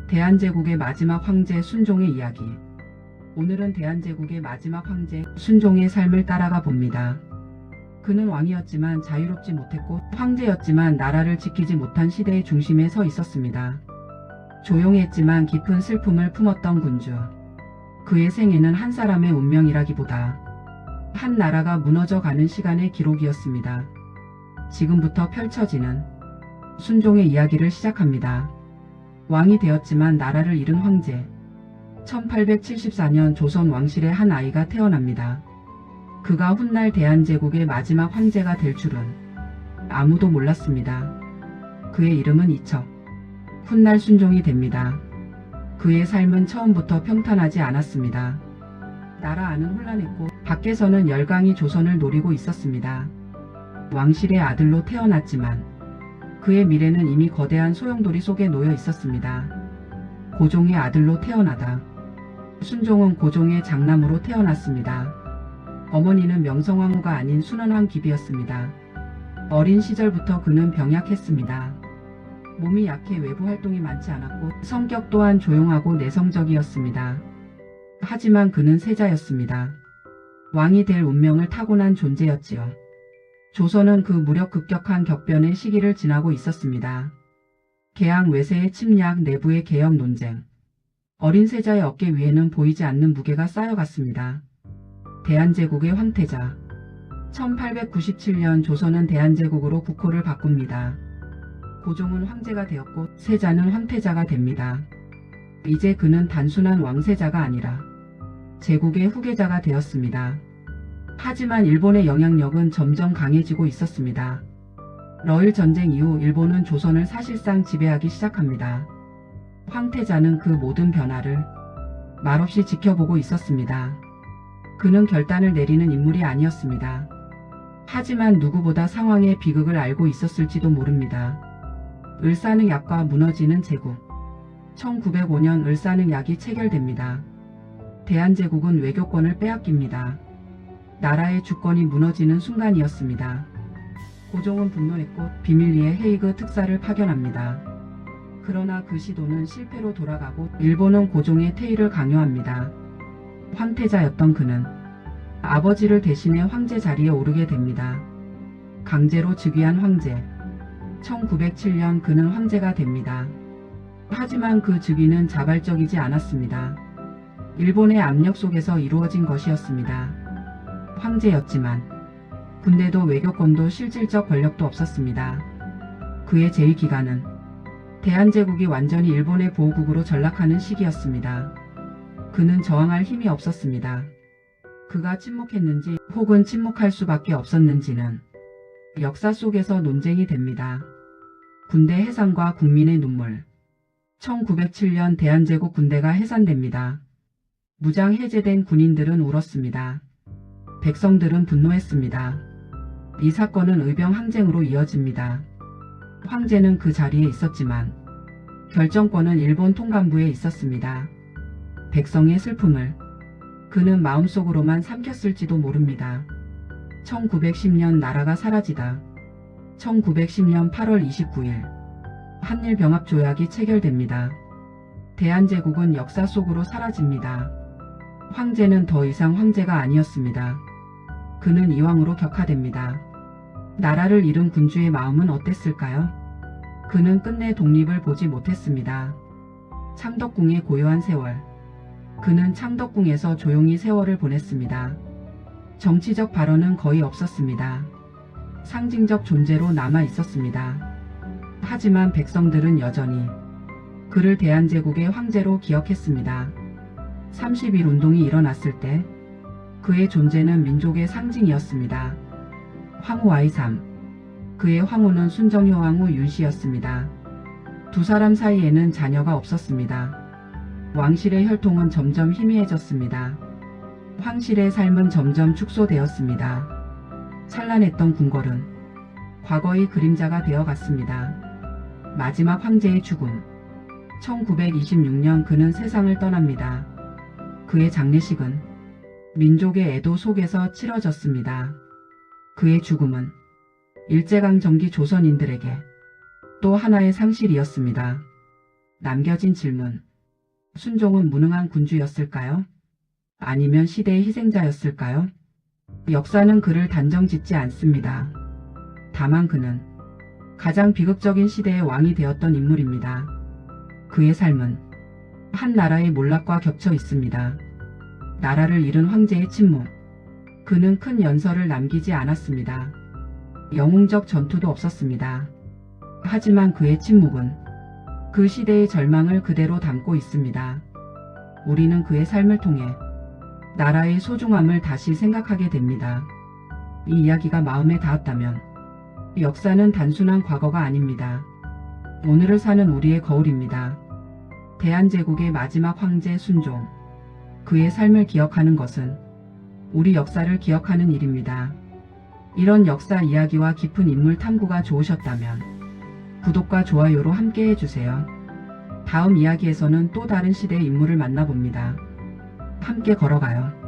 대한제국의 마지막 황제 순종의 이야기. 오늘은 대한제국의 마지막 황제 순종의 삶을 따라가 봅니다. 그는 왕이었지만 자유롭지 못했고 황제였지만 나라를 지키지 못한 시대의 중심에 서 있었습니다. 조용했지만 깊은 슬픔을 품었던 군주. 그의 생애는 한 사람의 운명이라기보다 한 나라가 무너져가는 시간의 기록이었습니다. 지금부터 펼쳐지는 순종의 이야기를 시작합니다. 왕이 되었지만 나라를 잃은 황제. 1874년 조선 왕실의 한 아이가 태어납니다. 그가 훗날 대한제국의 마지막 황제가 될 줄은 아무도 몰랐습니다. 그의 이름은 이척. 훗날 순종이 됩니다. 그의 삶은 처음부터 평탄하지 않았습니다. 나라 안은 혼란했고 밖에서는 열강이 조선을 노리고 있었습니다. 왕실의 아들로 태어났지만 그의 미래는 이미 거대한 소용돌이 속에 놓여 있었습니다. 고종의 아들로 태어나다. 순종은 고종의 장남으로 태어났습니다. 어머니는 명성황후가 아닌 순원왕 기비였습니다. 어린 시절부터 그는 병약했습니다. 몸이 약해 외부 활동이 많지 않았고 성격 또한 조용하고 내성적이었습니다. 하지만 그는 세자였습니다. 왕이 될 운명을 타고난 존재였지요. 조선은 그 무력급격한 격변의 시기를 지나고 있었습니다. 개항 외세의 침략, 내부의 개혁 논쟁. 어린 세자의 어깨 위에는 보이지 않는 무게가 쌓여갔습니다. 대한제국의 황태자. 1897년 조선은 대한제국으로 국호를 바꿉니다. 고종은 황제가 되었고 세자는 황태자가 됩니다. 이제 그는 단순한 왕세자가 아니라 제국의 후계자가 되었습니다. 하지만 일본의 영향력은 점점 강해지고 있었습니다. 러일 전쟁 이후 일본은 조선을 사실상 지배하기 시작합니다. 황태자는 그 모든 변화를 말없이 지켜보고 있었습니다. 그는 결단을 내리는 인물이 아니었습니다. 하지만 누구보다 상황의 비극을 알고 있었을지도 모릅니다. 을사늑약과 무너지는 제국. 1905년 을사늑약이 체결됩니다. 대한제국은 외교권을 빼앗깁니다. 나라의 주권이 무너지는 순간이었습니다. 고종은 분노했고 비밀리에 헤이그 특사를 파견합니다. 그러나 그 시도는 실패로 돌아가고 일본은 고종의 퇴위를 강요합니다. 황태자였던 그는 아버지를 대신해 황제 자리에 오르게 됩니다. 강제로 즉위한 황제. 1907년 그는 황제가 됩니다. 하지만 그 즉위는 자발적이지 않았습니다. 일본의 압력 속에서 이루어진 것이었습니다. 황제였지만 군대도 외교권도 실질적 권력도 없었습니다. 그의 재위 기간은 대한제국이 완전히 일본의 보호국으로 전락하는 시기였습니다. 그는 저항할 힘이 없었습니다. 그가 침묵했는지 혹은 침묵할 수밖에 없었는지는 역사 속에서 논쟁이 됩니다. 군대 해산과 국민의 눈물. 1907년 대한제국 군대가 해산됩니다. 무장 해제된 군인들은 울었습니다. 백성들은 분노했습니다. 이 사건은 의병 항쟁으로 이어집니다. 황제는 그 자리에 있었지만 결정권은 일본 통감부에 있었습니다. 백성의 슬픔을 그는 마음속으로만 삼켰을지도 모릅니다. 1910년 나라가 사라지다. 1910년 8월 29일 한일병합조약이 체결됩니다. 대한제국은 역사 속으로 사라집니다. 황제는 더 이상 황제가 아니었습니다. 그는 이왕으로 격하됩니다. 나라를 잃은 군주의 마음은 어땠을까요? 그는 끝내 독립을 보지 못했습니다. 창덕궁의 고요한 세월. 그는 창덕궁에서 조용히 세월을 보냈습니다. 정치적 발언은 거의 없었습니다. 상징적 존재로 남아 있었습니다. 하지만 백성들은 여전히 그를 대한제국의 황제로 기억했습니다. 30일 운동이 일어났을 때 그의 존재는 민족의 상징이었습니다. 황후와의 삶. 그의 황후는 순정효 황후 윤씨였습니다. 두 사람 사이에는 자녀가 없었습니다. 왕실의 혈통은 점점 희미해졌습니다. 황실의 삶은 점점 축소되었습니다. 찬란했던 궁궐은 과거의 그림자가 되어갔습니다. 마지막 황제의 죽음. 1926년 그는 세상을 떠납니다. 그의 장례식은 민족의 애도 속에서 치러졌습니다. 그의 죽음은 일제강점기 조선인들에게 또 하나의 상실이었습니다. 남겨진 질문. 순종은 무능한 군주였을까요? 아니면 시대의 희생자였을까요? 역사는 그를 단정짓지 않습니다. 다만 그는 가장 비극적인 시대의 왕이 되었던 인물입니다. 그의 삶은 한 나라의 몰락과 겹쳐 있습니다. 나라를 잃은 황제의 침묵. 그는 큰 연설을 남기지 않았습니다. 영웅적 전투도 없었습니다. 하지만 그의 침묵은 그 시대의 절망을 그대로 담고 있습니다. 우리는 그의 삶을 통해 나라의 소중함을 다시 생각하게 됩니다. 이 이야기가 마음에 닿았다면 역사는 단순한 과거가 아닙니다. 오늘을 사는 우리의 거울입니다. 대한제국의 마지막 황제 순종. 그의 삶을 기억하는 것은 우리 역사를 기억하는 일입니다. 이런 역사 이야기와 깊은 인물 탐구가 좋으셨다면 구독과 좋아요로 함께 해주세요. 다음 이야기에서는 또 다른 시대의 인물을 만나봅니다. 함께 걸어가요.